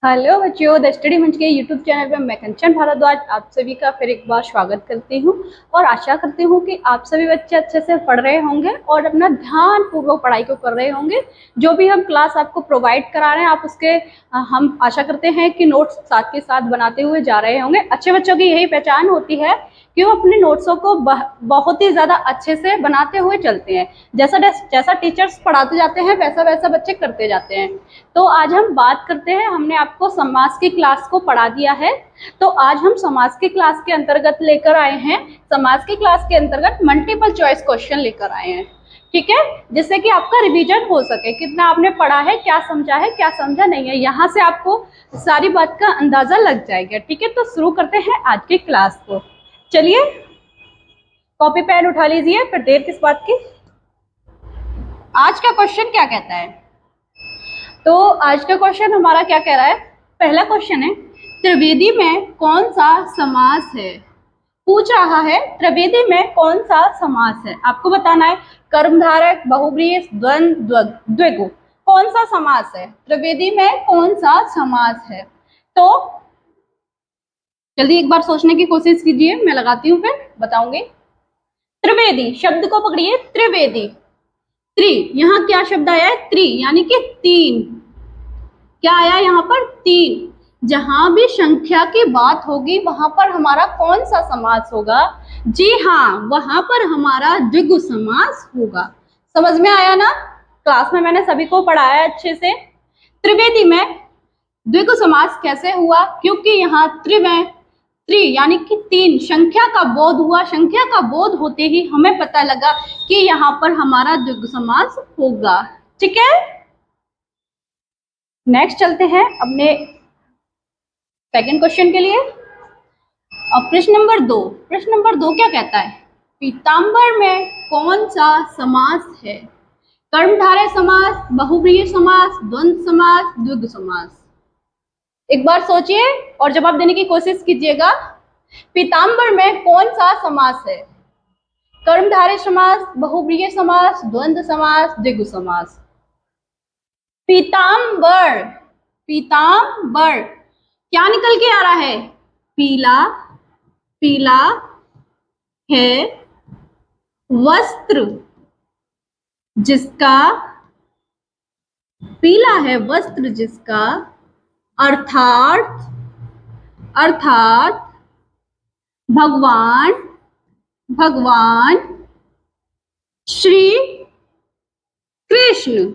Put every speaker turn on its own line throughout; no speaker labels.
Hello बच्चों, the study मंच के यूट्यूब चैनल पे मैं कंचन भारद्वाज आप सभी का फिर एक बार स्वागत करती हूँ और आशा करती हूँ कि आप सभी बच्चे अच्छे से पढ़ रहे होंगे और अपना ध्यान पूर्वक पढ़ाई को कर रहे होंगे। जो भी हम क्लास आपको प्रोवाइड करा रहे हैं आप उसके हम आशा करते हैं कि नोट्स साथ के साथ बनाते हुए जा रहे होंगे। अच्छे बच्चों की यही पहचान होती है कि वो अपने नोट्सों को बहुत ही ज़्यादा अच्छे से बनाते हुए चलते हैं। जैसा जैसा टीचर्स पढ़ाते जाते हैं वैसा वैसा बच्चे करते जाते हैं। तो आज हम बात करते हैं, हमने आपको समास की क्लास को पढ़ा दिया है, तो आज हम समास की क्लास के अंतर्गत लेकर आए हैं, समास की क्लास के अंतर्गत मल्टीपल चॉइस क्वेश्चन लेकर आए हैं। ठीक है, जिससे कि आपका रिवीजन हो सके, कितना आपने पढ़ा है, क्या समझा नहीं है, यहाँ से आपको सारी बात का अंदाजा लग जाएगा। ठीक है, तो शुरू करते हैं आज की क्लास को। चलिए कॉपी पेन उठा लीजिए, फिर देर किस बात की। आज का क्वेश्चन क्या कहता है, तो आज का क्वेश्चन हमारा क्या कह रहा है। पहला क्वेश्चन है, त्रिवेदी में कौन सा समास है। पूछ रहा है त्रिवेदी में कौन सा समास है, आपको बताना है। कर्मधारय, बहुब्रीहि, द्वंद्व, द्विगु, कौन सा समास है, त्रिवेदी में कौन सा समास है। तो जल्दी एक बार सोचने की कोशिश कीजिए, मैं लगाती हूँ फिर बताऊंगी। त्रिवेदी शब्द को पकड़िए, त्रिवेदी, त्रि, यहाँ क्या शब्द आया है, त्रि यानी कि तीन। क्या आया यहाँ पर, तीन। जहां भी संख्या की बात होगी वहां पर हमारा कौन सा समास होगा, जी हाँ, वहां पर हमारा द्विगु समास होगा। समझ में आया ना, क्लास में मैंने सभी को पढ़ाया अच्छे से। त्रिवेदी में द्विगु समास कैसे हुआ, क्योंकि यहाँ त्रि यानी कि तीन संख्या का बोध हुआ। संख्या का बोध होते ही हमें पता लगा कि यहाँ पर हमारा द्विगु समास होगा। ठीक है, नेक्स्ट चलते हैं अपने सेकंड क्वेश्चन के लिए। अब प्रश्न नंबर दो क्या कहता है, पीताम्बर में कौन सा समास है। कर्मधारय समास, बहुब्रीहि समास, द्वंद्व समास, द्विगु समास। एक बार सोचिए और जवाब देने की कोशिश कीजिएगा। पीताम्बर में कौन सा समास है, कर्मधारय समास, बहुब्रीहि समास, द्वंद्व समास, द्विगु समास। पीताम्बर, पीताम्बर क्या निकल के आ रहा है, पीला, पीला है वस्त्र जिसका, पीला है वस्त्र जिसका, अर्थात अर्थात भगवान, भगवान श्री कृष्ण।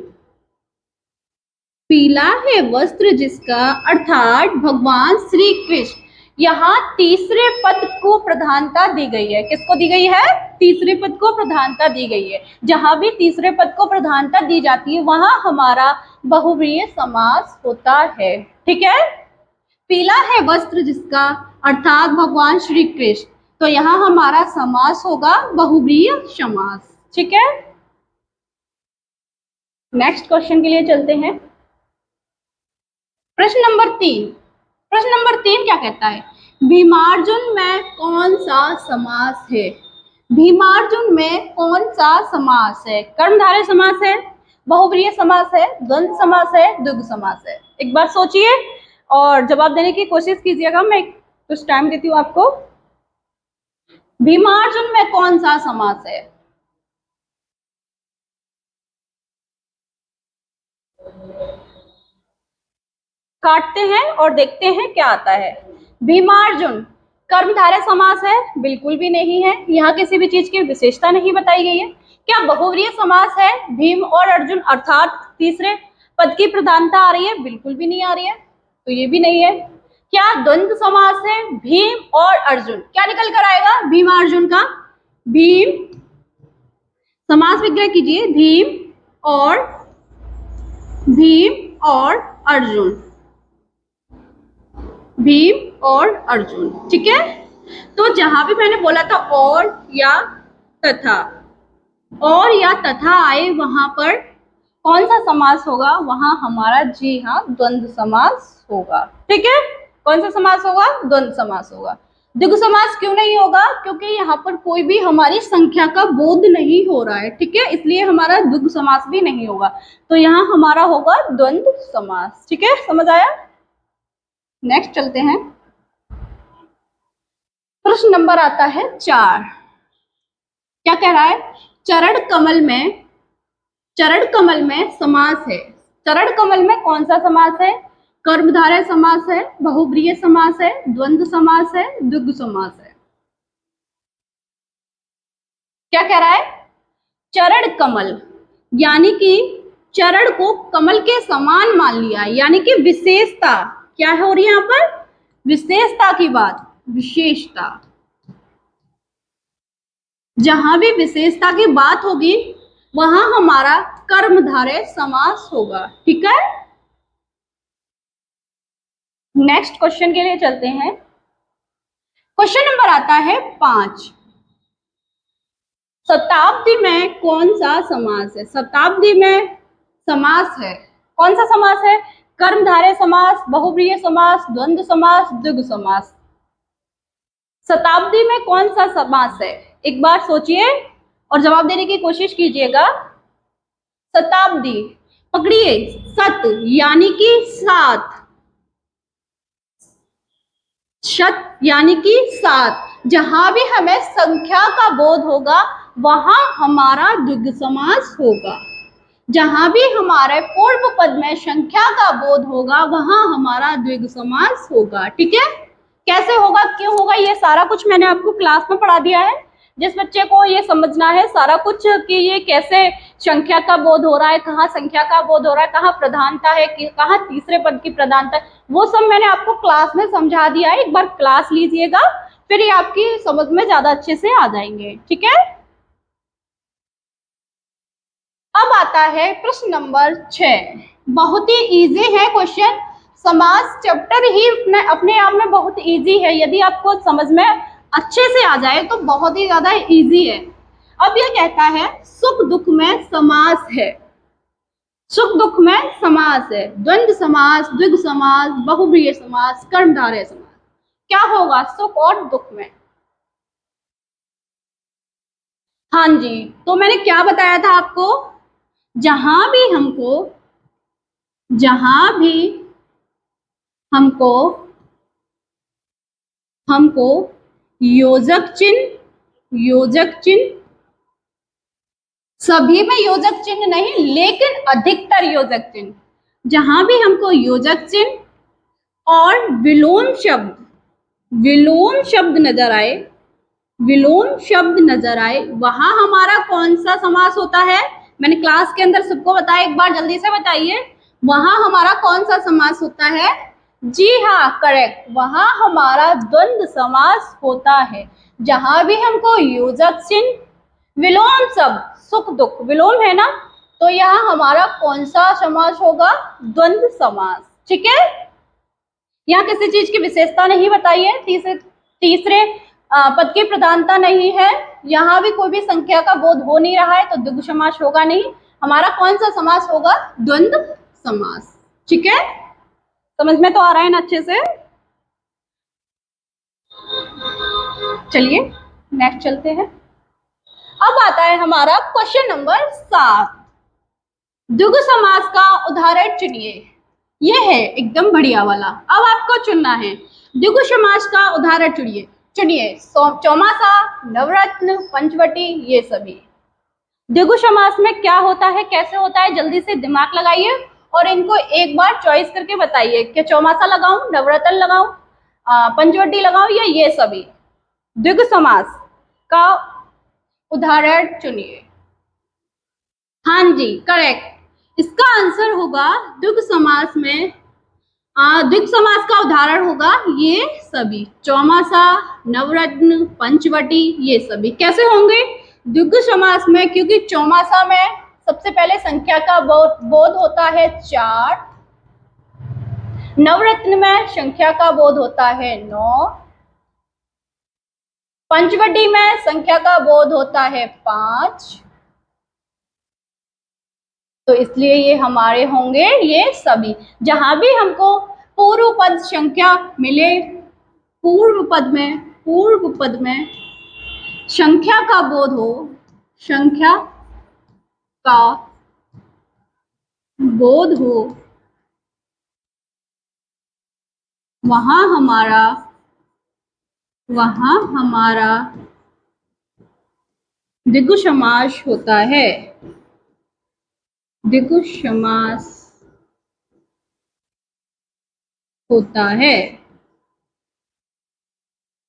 पीला है वस्त्र जिसका अर्थात भगवान श्री कृष्ण। यहाँ तीसरे पद को प्रधानता दी गई है। किसको दी गई है, तीसरे पद को प्रधानता दी गई है। जहां भी तीसरे पद को प्रधानता दी जाती है वहां हमारा बहुव्रीहि समास होता है। ठीक है, पीला है वस्त्र जिसका अर्थात भगवान श्री कृष्ण, तो यहाँ हमारा समास होगा बहुव्रीहि समास। ठीक है, नेक्स्ट क्वेश्चन के लिए चलते हैं। प्रश्न नंबर तीन क्या कहता है, भीमार्जुन में कौन सा समास है। भीमार्जुन में कौन सा समास है, कर्मधारय समास है, बहुव्रीहि समास है, द्वंद्व समास है, द्विगु समास है। एक बार सोचिए और जवाब देने की कोशिश कीजिएगा, मैं कुछ टाइम देती हूँ आपको। भीमार्जुन में कौन सा समास है, काटते हैं और देखते हैं क्या आता है। भीमार्जुन कर्मधारय समास है, बिल्कुल भी नहीं है, यहाँ किसी भी चीज की विशेषता नहीं बताई गई है। क्या बहुव्रीहि समास है, भीम और अर्जुन अर्थात तीसरे पद की प्रधानता आ रही है, बिल्कुल भी नहीं आ रही है, तो ये भी नहीं है। क्या द्वंद्व समास है, भीम और अर्जुन, क्या निकल कर आएगा भीम अर्जुन का, भीम, समास विग्रह कीजिए, भीम और अर्जुन, भीम और अर्जुन। ठीक है, तो जहां भी मैंने बोला था और या तथा आए वहां पर कौन सा समास होगा, वहां हमारा जी हाँ द्वंद्व समास होगा। ठीक है, कौन सा समास होगा, द्वंद्व समास होगा। द्विगु समास क्यों नहीं होगा, क्योंकि यहाँ पर कोई भी हमारी संख्या का बोध नहीं हो रहा है। ठीक है, इसलिए हमारा द्विगु समास भी नहीं होगा, तो यहाँ हमारा होगा द्वंद्व समास। ठीक है, समझ आया। नेक्स्ट चलते हैं। प्रश्न नंबर आता है 4। क्या कह रहा है? चरण कमल में समास है। चरण कमल में कौन सा समास है? कर्मधारय समास है, बहुब्रीहि समास है, द्वंद्व समास है, द्विगु समास है। क्या कह रहा है? चरण कमल यानी कि चरण को कमल के समान मान लिया, यानी कि विशेषता क्या हो रही है यहाँ पर? विशेषता की बात, विशेषता। जहां भी विशेषता की बात होगी वहां हमारा कर्मधारय समास होगा। ठीक है, नेक्स्ट क्वेश्चन के लिए चलते हैं। क्वेश्चन नंबर आता है 5। शताब्दी में कौन सा समास है? शताब्दी में समास है, कौन सा समास है? कर्मधारय समास, बहुब्रीहि समास, द्वंद्व समास, द्विगु समास। शताब्दी में कौन सा समास है? एक बार सोचिए और जवाब देने की कोशिश कीजिएगा। शताब्दी, पकड़िए, सत यानी कि 7, शत यानी कि 7। जहां भी हमें संख्या का बोध होगा वहां हमारा द्विगु समास होगा। जहां भी हमारे पूर्व पद में संख्या का बोध होगा वहां हमारा द्विगु समास होगा। ठीक है, कैसे होगा, क्यों होगा, ये सारा कुछ मैंने आपको क्लास में पढ़ा दिया है। जिस बच्चे को ये समझना है सारा कुछ कि ये कैसे संख्या का बोध हो रहा है, कहाँ संख्या का बोध हो रहा है, कहाँ प्रधानता है, कहाँ तीसरे पद की प्रधानता है, वो सब मैंने आपको क्लास में समझा दिया है। एक बार क्लास लीजिएगा, फिर ये आपकी समझ में ज्यादा अच्छे से आ जाएंगे। ठीक है, अब आता है प्रश्न नंबर 6। बहुत ही इजी है क्वेश्चन। समास चैप्टर ही अपने आप में बहुत इजी है, यदि आपको समझ में अच्छे से आ जाए तो बहुत ही ज्यादा इजी है। अब यह कहता है सुख दुख में समास है। सुख दुख में समास है, द्वंद्व समास, द्विगु समास, बहुब्रीहि समास, कर्मधारय समास। क्या होगा सुख और दुख में? हाँ जी, तो मैंने क्या बताया था आपको? जहां भी हमको हमको योजक चिन्ह, सभी में योजक चिन्ह नहीं लेकिन अधिकतर योजक चिन्ह, जहां भी हमको योजक चिन्ह और विलोम शब्द नजर आए वहां हमारा कौन सा समास होता है? मैंने क्लास के अंदर सबको बताया, एक बार जल्दी से बताइए, वहां हमारा कौन सा समास होता है? जी हाँ, करेक्ट, वहां हमारा द्वंद्व समास होता है। जहां भी हमको योजक चिन्ह, विलोम शब्द, सुख दुख विलोम है ना, तो यहाँ हमारा कौन सा समास होगा? द्वंद्व समास। ठीक है, यहाँ किसी चीज की विशेषता नहीं बताई है, तीसरे पद की प्रधानता नहीं है, यहाँ भी कोई भी संख्या का बोध हो नहीं रहा है, तो द्विगु समास होगा नहीं। हमारा कौन सा समास होगा? द्वंद्व समास। ठीक है, समझ में तो आ रहा है ना अच्छे से? चलिए नेक्स्ट चलते हैं। अब आता है हमारा क्वेश्चन नंबर 7। द्विगु समास का उदाहरण चुनिए। ये है एकदम बढ़िया वाला, अब आपको चुनना है। द्विगु समास का उदाहरण चुनिए चुनिए चौमासा, नवरत्न, पंचवटी, ये सभी। द्विगु समास में क्या होता है, कैसे होता है, जल्दी से दिमाग लगाइए और इनको एक बार चॉइस करके बताइए कि चौमासा लगाऊं, नवरत्न लगाऊं, पंचवटी लगाऊं या ये सभी। द्विगु समास का उदाहरण चुनिए। हाँ जी, करेक्ट, इसका आंसर होगा द्विगु समास में द्विगु समास का उदाहरण होगा ये सभी, चौमासा, नवरत्न, पंचवटी, ये सभी। कैसे होंगे द्विगु समास में? क्योंकि चौमासा में सबसे पहले संख्या का बोध होता है 4, नवरत्न में संख्या का बोध होता है 9, पंचवटी में संख्या का बोध होता है 5, तो इसलिए ये हमारे होंगे ये सभी। जहां भी हमको पूर्व पद संख्या मिले, पूर्व पद में संख्या का बोध हो, संख्या का बोध हो, वहां हमारा द्विगु समास होता है। द्विगु समास होता है।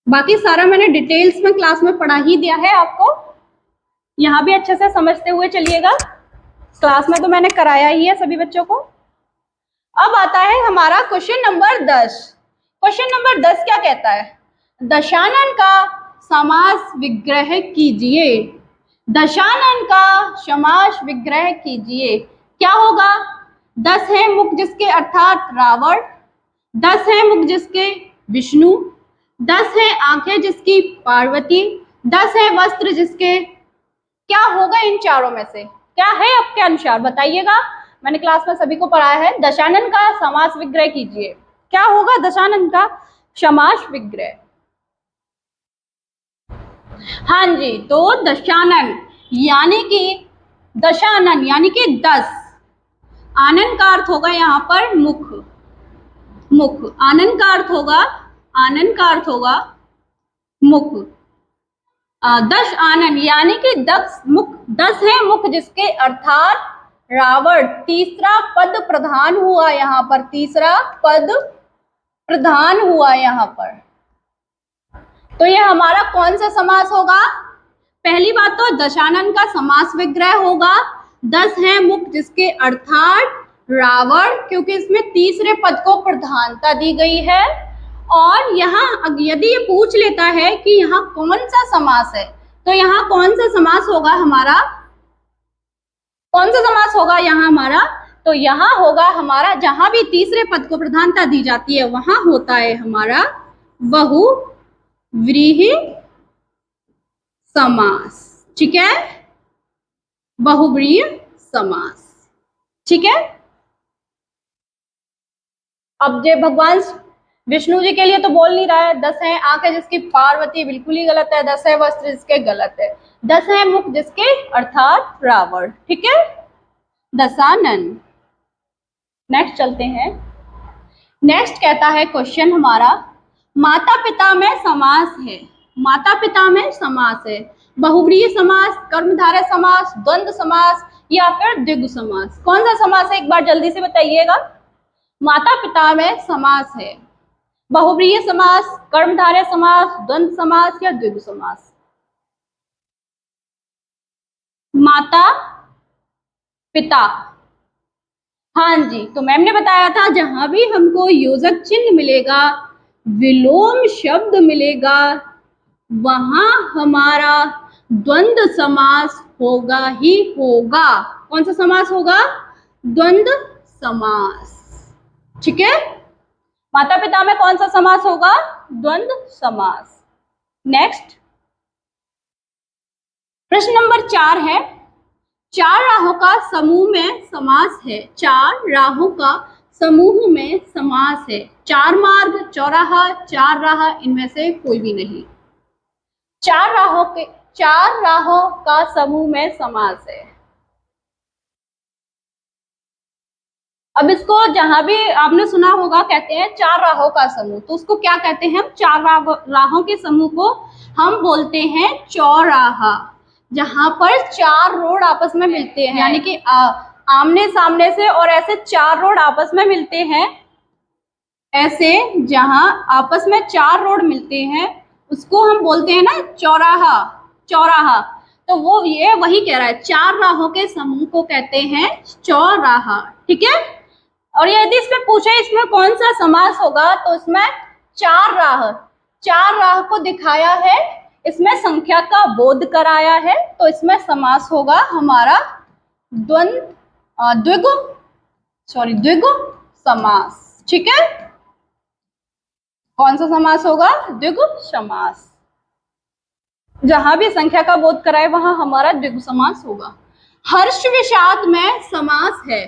बाकी सारा मैंने डिटेल्स में क्लास में पढ़ा ही दिया है आपको, यहाँ भी अच्छे से समझते हुए चलिएगा। क्लास में तो मैंने कराया ही है सभी बच्चों को। अब आता है हमारा क्वेश्चन नंबर 10। क्वेश्चन नंबर 10 क्या कहता है? दशानन का समास विग्रह कीजिए। दशानन का समास विग्रह कीजिए। क्या होगा? 10 है मुख जिसके अर्थात रावण, 10 है मुख जिसके विष्णु, 10 है आंखें जिसकी पार्वती, 10 है वस्त्र जिसके। क्या होगा इन चारों में से? क्या है आपके अनुसार बताइएगा। मैंने क्लास में सभी को पढ़ाया है। दशानन का समास विग्रह कीजिए। क्या होगा दशानन का समास विग्रह? हाँ जी, तो दशानन यानी कि दशानन यानी कि 10। आनन का अर्थ होगा यहाँ पर मुख। मुख आनन का अर्थ होगा, आनन का अर्थ होगा मुख। 10 आनन यानी कि 10 मुख, 10 है मुख जिसके अर्थात रावण। तीसरा पद प्रधान हुआ यहाँ पर, तीसरा पद प्रधान हुआ यहाँ पर। तो ये हमारा कौन सा समास होगा? पहली बात तो दशानन का समास विग्रह होगा। 10 है मुख जिसके अर्थात रावण, क्योंकि इसमें तीसरे पद को प्रधानता दी गई है। और यहाँ यदि ये पूछ लेता है कि यहाँ कौन सा समास है, तो यहाँ कौन सा समास होगा हमारा? कौन सा समास होगा यहाँ हमारा? तो यहाँ होगा हमारा, जहां भी तीसरे पद को प्रधानता दी जाती है वहां होता है हमारा बहुव्रीहि समास। ठीक है, बहुव्रीहि समास। ठीक है। अब जो भगवान विष्णु जी के लिए तो बोल नहीं रहा है। 10 है आंखें जिसकी पार्वती, बिल्कुल ही गलत है। 10 है वस्त्र जिसके, गलत है। 10 है मुख जिसके अर्थात रावण। ठीक है, दशानन। नेक्स्ट चलते हैं। नेक्स्ट कहता है क्वेश्चन हमारा, माता पिता में समास है। माता पिता में समास है। बहुव्रीहि समास, कर्मधारय समास, द्वंद्व समास या फिर द्विगु समास। कौन सा समास है एक बार जल्दी से बताइएगा। माता पिता में समास है। बहुव्रीहि समास, कर्मधारय समास, द्वंद्व समास या द्विगु समास। माता पिता, हाँ जी, तो मैम ने बताया था जहां भी हमको योजक चिन्ह मिलेगा, विलोम शब्द मिलेगा, वहां हमारा द्वंद्व समास होगा ही होगा। कौन सा समास होगा? द्वंद्व समास। ठीक है, माता पिता में कौन सा समास होगा? द्वंद्व समास। नेक्स्ट प्रश्न नंबर 4 है, 4 राहों का समूह में समास है। 4 राहों का समूह में समास है। 4 मार्ग, चौराहा, 4 राह, इनमें से कोई भी नहीं। 4 राहों का समूह में समास है। अब इसको जहां भी आपने सुना होगा कहते हैं 4 राहों का समूह, तो उसको क्या कहते हैं? 4 राहों के समूह को हम बोलते हैं चौराहा। जहां पर 4 रोड आपस में मिलते हैं, यानी कि आमने सामने से, और ऐसे 4 रोड आपस में मिलते हैं, ऐसे जहां आपस में 4 रोड मिलते हैं उसको हम बोलते हैं ना चौराहा। चौराहा, तो वो ये वही कह रहा है, 4 राहों के समूह को कहते हैं चौराहा। ठीक है, और यदि इसमें पूछे इसमें कौन सा समास होगा, तो इसमें 4 राह को दिखाया है, इसमें संख्या का बोध कराया है, तो इसमें समास होगा हमारा द्विगु समास। ठीक है, कौन सा समास होगा? द्विगु समास। जहां भी संख्या का बोध कराए वहां हमारा द्विगु समास होगा। हर्ष विषाद में समास है।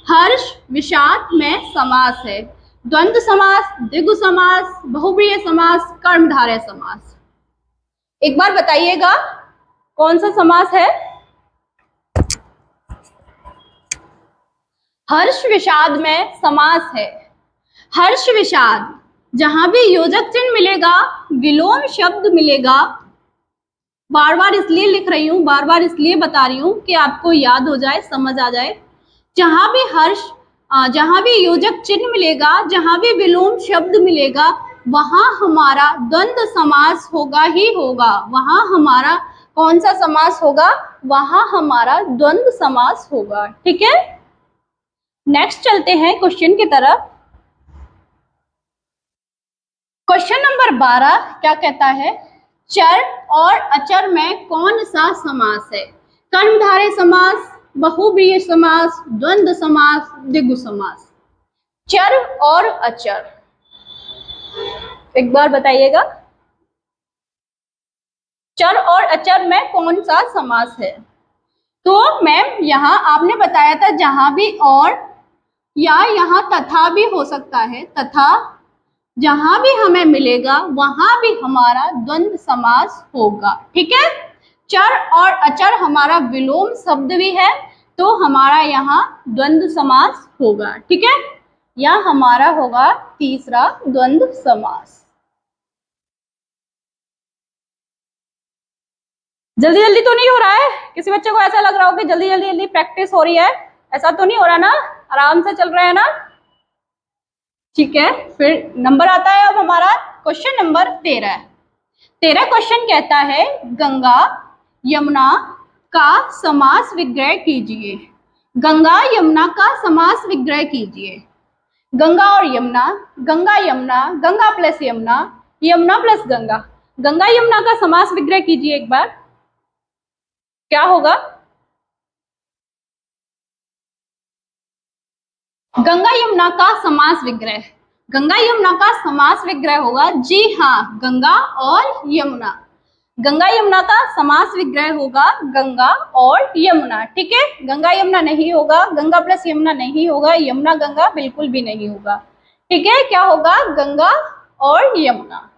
हर्ष विषाद में समास है। द्वंद्व समास, द्विगु समास, बहुव्रीहि समास, कर्मधारय समास। एक बार बताइएगा कौन सा समास है? हर्ष विषाद में समास है। हर्ष विषाद जहां भी योजक चिन्ह मिलेगा, विलोम शब्द मिलेगा, बार बार इसलिए लिख रही हूँ, बार बार इसलिए बता रही हूँ कि आपको याद हो जाए, समझ आ जाए। जहां भी योजक चिन्ह मिलेगा, जहां भी विलोम शब्द मिलेगा, वहां हमारा द्वंद्व समास होगा ही होगा। वहां हमारा कौन सा समास होगा? वहां हमारा द्वंद्व समास होगा। ठीक है, नेक्स्ट चलते हैं क्वेश्चन की तरफ। क्वेश्चन नंबर 12 क्या कहता है? चर और अचर में कौन सा समास है? कर्मधारय समास, बहुब्रीहि समास, द्वंद्व समास, द्विगु समास। चर और अचर, एक बार बताइएगा, चर और अचर में कौन सा समास है? तो मैम यहाँ आपने बताया था जहां भी और, या यहाँ तथा भी हो सकता है, तथा जहां भी हमें मिलेगा वहां भी हमारा द्वंद्व समास होगा। ठीक है, चर और अचर हमारा विलोम शब्द भी है, तो हमारा यहाँ द्वंद्व समास होगा। ठीक है, यह हमारा होगा तीसरा द्वंद्व समास। जल्दी जल्दी तो नहीं हो रहा है? किसी बच्चे को ऐसा लग रहा हो कि जल्दी जल्दी जल्दी प्रैक्टिस हो रही है? ऐसा तो नहीं हो रहा ना? आराम से चल रहा है ना? ठीक है, फिर नंबर आता है अब हमारा क्वेश्चन नंबर 13। 13 क्वेश्चन कहता है गंगा यमुना का समास विग्रह कीजिए। गंगा यमुना का समास विग्रह कीजिए। गंगा और यमुना, गंगा यमुना, गंगा प्लस यमुना, यमुना प्लस गंगा। गंगा यमुना का समास विग्रह कीजिए एक बार, क्या होगा? गंगा यमुना का समास विग्रह, गंगा यमुना का समास विग्रह होगा, जी हाँ, गंगा और यमुना। गंगा यमुना का समास विग्रह होगा गंगा और यमुना। ठीक है, गंगा यमुना नहीं होगा, गंगा प्लस यमुना नहीं होगा, यमुना गंगा बिल्कुल भी नहीं होगा। ठीक है, क्या होगा? गंगा और यमुना।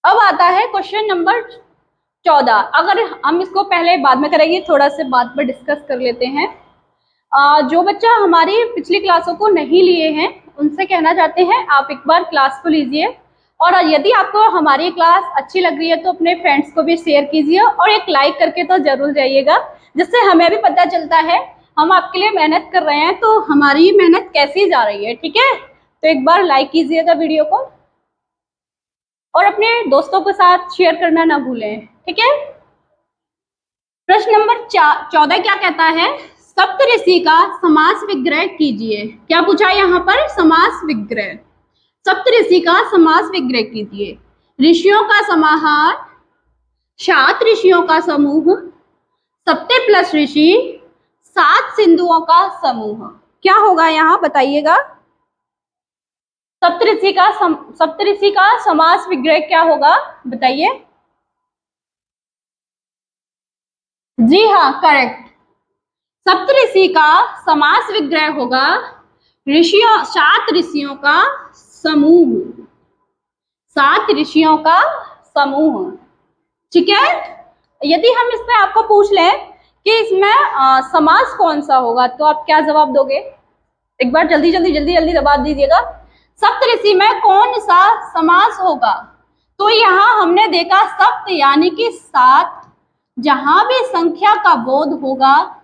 अब आता है क्वेश्चन नंबर 14। अगर हम इसको पहले बाद में करेंगे, थोड़ा से बात पर डिस्कस कर लेते हैं। जो बच्चा हमारी पिछली क्लासों को नहीं लिए हैं उनसे कहना चाहते हैं आप एक बार क्लास को लीजिए, और यदि आपको हमारी क्लास अच्छी लग रही है तो अपने फ्रेंड्स को भी शेयर कीजिए, और एक लाइक करके तो जरूर जाइएगा, जिससे हमें भी पता चलता है हम आपके लिए मेहनत कर रहे हैं तो हमारी मेहनत कैसी जा रही है। ठीक है, तो एक बार लाइक कीजिएगा वीडियो को, और अपने दोस्तों के साथ शेयर करना ना भूलें। ठीक है, प्रश्न नंबर 14 क्या कहता है? सप्तऋषि का समास विग्रह कीजिए। क्या पूछा है यहाँ पर? समास विग्रह। सप्तऋषि का समास विग्रह कीजिए। ऋषियों का समाहार, 7 ऋषियों का समूह, सप्ते प्लस ऋषि, 7 सिंधुओं का समूह। क्या होगा यहाँ बताइएगा? सप्तऋषि का समास विग्रह क्या होगा बताइए? जी हाँ, करेक्ट। सप्तऋषि का समास विग्रह होगा ऋषियों, 7 ऋषियों का समूह, 7 ऋषियों का समूह। ठीक है, यदि हम इसमें आपको पूछ लें कि इसमें समास कौन सा होगा तो आप क्या जवाब दोगे? एक बार जल्दी जल्दी जल्दी जल्दी जवाब दीजिएगा। सप्तऋषि में कौन सा समास होगा? तो यहाँ हमने देखा सप्त यानी कि 7, जहां भी संख्या का बोध होगा,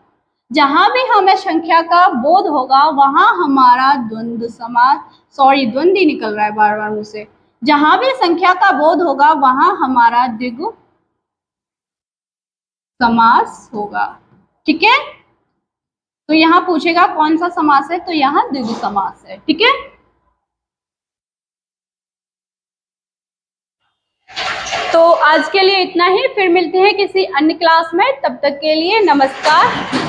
जहां भी हमें संख्या का बोध होगा वहां हमारा द्वंद्व समास, सॉरी द्वंद्व ही निकल रहा है बार बार मुझसे, जहां भी संख्या का बोध होगा वहां हमारा द्विगु समास होगा। ठीक है, तो यहाँ पूछेगा कौन सा समास है, तो यहाँ द्विगु समास है। ठीक है, तो आज के लिए इतना ही, फिर मिलते हैं किसी अन्य क्लास में, तब तक के लिए नमस्कार।